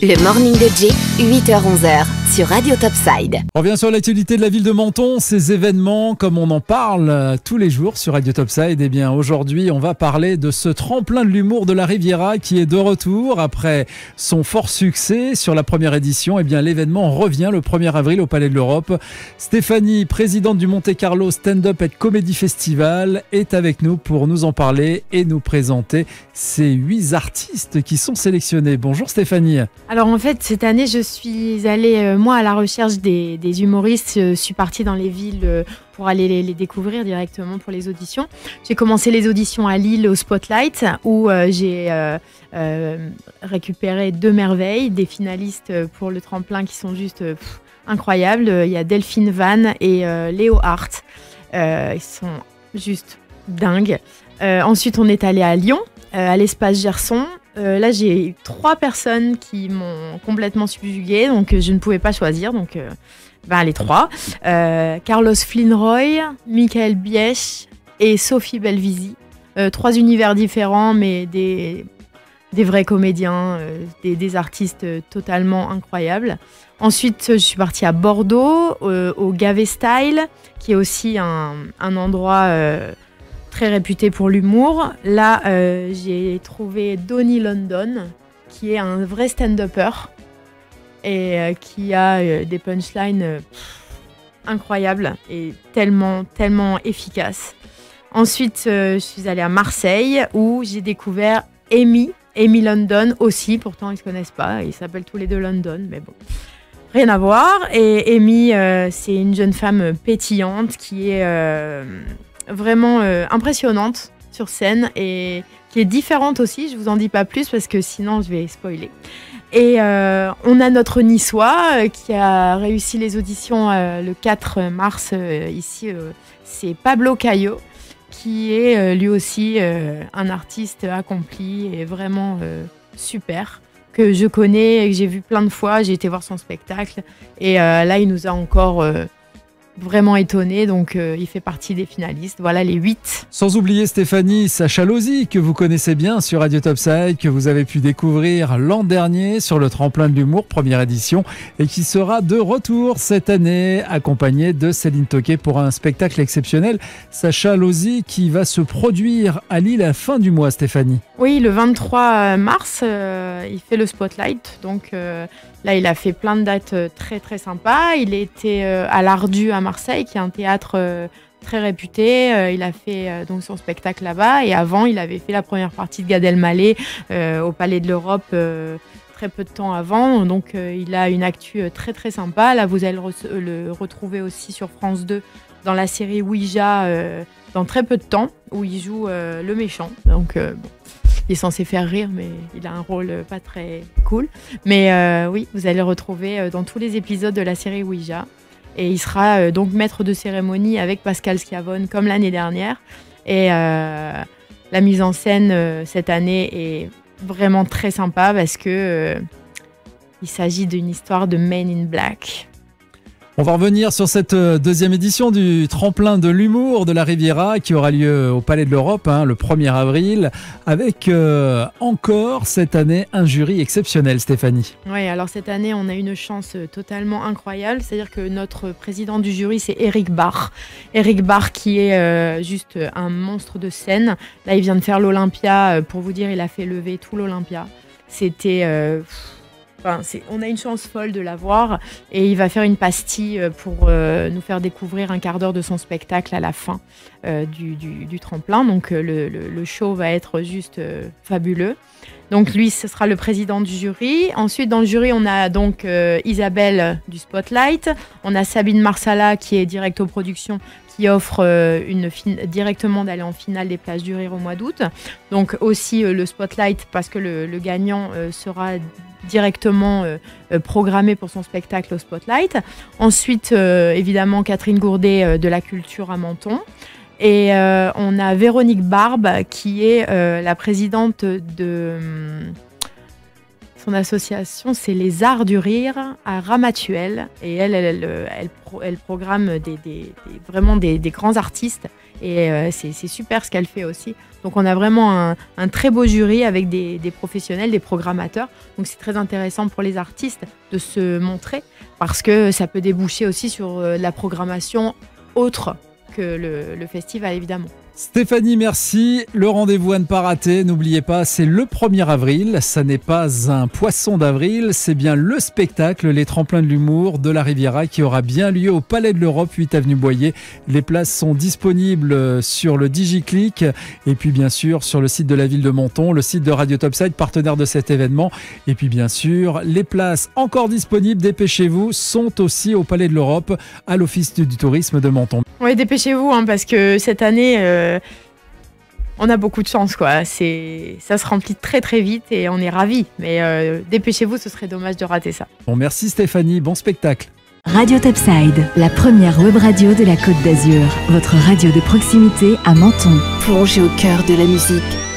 Le morning de Jay, 8h-11h sur Radio Topside. On revient sur l'actualité de la ville de Menton, ces événements comme on en parle tous les jours sur Radio Topside. Eh bien aujourd'hui on va parler de ce tremplin de l'humour de la Riviera qui est de retour après son fort succès sur la première édition. Eh bien l'événement revient le 1er avril au Palais de l'Europe. Stéphanie, présidente du Monte Carlo Stand-Up and Comedy Festival, est avec nous pour nous en parler et nous présenter ces 8 artistes qui sont sélectionnés. Bonjour Stéphanie. Alors en fait, cette année, je suis allée, moi, à la recherche des humoristes. Je suis partie dans les villes pour aller les découvrir directement pour les auditions. J'ai commencé les auditions à Lille au Spotlight où j'ai récupéré 2 merveilles, des finalistes pour le tremplin qui sont juste incroyables. Il y a Delphine Van et Léo Hart. Ils sont juste dingues. Ensuite, on est allé à Lyon, à l'Espace Gerson. Là, j'ai 3 personnes qui m'ont complètement subjuguée, donc je ne pouvais pas choisir, donc les 3. Carlos Flinroy, Michael Biech et Sophie Belvisi. 3 univers différents, mais des vrais comédiens, des artistes totalement incroyables. Ensuite, je suis partie à Bordeaux, au Gavé Style, qui est aussi un endroit très réputé pour l'humour. Là, j'ai trouvé Donny London, qui est un vrai stand-upper et qui a des punchlines incroyables et tellement efficaces. Ensuite, je suis allée à Marseille où j'ai découvert Amy London aussi. Pourtant, ils ne se connaissent pas. Ils s'appellent tous les deux London, mais bon. Rien à voir. Et Amy, c'est une jeune femme pétillante qui est vraiment impressionnante sur scène et qui est différente aussi. Je vous en dis pas plus parce que sinon je vais spoiler. Et on a notre niçois qui a réussi les auditions le 4 mars ici. C'est Pablo Cayo qui est lui aussi un artiste accompli et vraiment super, que je connais et que j'ai vu plein de fois. J'ai été voir son spectacle et là il nous a encore vraiment étonné, donc il fait partie des finalistes. Voilà les 8. Sans oublier Stéphanie, Sacha Lozzi, que vous connaissez bien sur Radio Topside, que vous avez pu découvrir l'an dernier sur le tremplin de l'humour, première édition, et qui sera de retour cette année, accompagnée de Céline Toquet pour un spectacle exceptionnel. Sacha Lozzi qui va se produire à Lille à la fin du mois, Stéphanie. Oui, le 23 mars, il fait le Spotlight, donc là, il a fait plein de dates très très sympas. Il était à l'Ardu à Marseille, qui est un théâtre très réputé. Il a fait donc son spectacle là-bas. Et avant, il avait fait la première partie de Gad Elmaleh au Palais de l'Europe très peu de temps avant. Donc, il a une actu très très sympa. Là, vous allez le retrouver aussi sur France 2 dans la série Ouija dans très peu de temps, où il joue le méchant. Donc, bon. Il est censé faire rire, mais il a un rôle pas très cool. Mais oui, vous allez le retrouver dans tous les épisodes de la série Ouija. Et il sera donc maître de cérémonie avec Pascal Schiavone, comme l'année dernière. Et la mise en scène cette année est vraiment très sympa parce que il s'agit d'une histoire de Men in Black. On va revenir sur cette deuxième édition du tremplin de l'humour de la Riviera qui aura lieu au Palais de l'Europe le 1er avril avec encore cette année un jury exceptionnel, Stéphanie. Oui, alors cette année on a une chance totalement incroyable, c'est-à-dire que notre président du jury c'est Eric Barr. Eric Barr qui est juste un monstre de scène. Là il vient de faire l'Olympia, pour vous dire il a fait lever tout l'Olympia. C'était... on a une chance folle de l'avoir et il va faire une pastille pour nous faire découvrir un quart d'heure de son spectacle à la fin du tremplin. Donc le show va être juste fabuleux. Donc lui, ce sera le président du jury. Ensuite, dans le jury, on a donc Isabelle du Spotlight. On a Sabine Marsala qui est directe aux productions, qui offre directement d'aller en finale des places du rire au mois d'août. Donc aussi le Spotlight parce que le gagnant sera directement programmé pour son spectacle au Spotlight. Ensuite, évidemment, Catherine Gourdet de la Culture à Menton. Et on a Véronique Barbe qui est la présidente de Son association, c'est les Arts du Rire à Ramatuelle. Et elle programme vraiment des grands artistes. Et c'est super ce qu'elle fait aussi. Donc on a vraiment un très beau jury avec des professionnels, des programmateurs. Donc c'est très intéressant pour les artistes de se montrer parce que ça peut déboucher aussi sur la programmation autre que le festival, évidemment. Stéphanie, merci. Le rendez-vous à ne pas rater, n'oubliez pas, c'est le 1er avril. Ça n'est pas un poisson d'avril, c'est bien le spectacle Les Tremplins de l'Humour de la Riviera qui aura bien lieu au Palais de l'Europe, 8 avenue Boyer. Les places sont disponibles sur le DigiClick et puis bien sûr sur le site de la ville de Menton, le site de Radio Topside, partenaire de cet événement. Et puis bien sûr, les places encore disponibles, dépêchez-vous, sont aussi au Palais de l'Europe, à l'Office du tourisme de Menton. Oui, dépêchez-vous parce que cette année, on a beaucoup de chance, quoi. Ça se remplit très très vite et on est ravis. Mais dépêchez-vous, ce serait dommage de rater ça. Bon, merci Stéphanie, bon spectacle. Radio Topside, la première web radio de la Côte d'Azur. Votre radio de proximité à Menton. Plongez au cœur de la musique.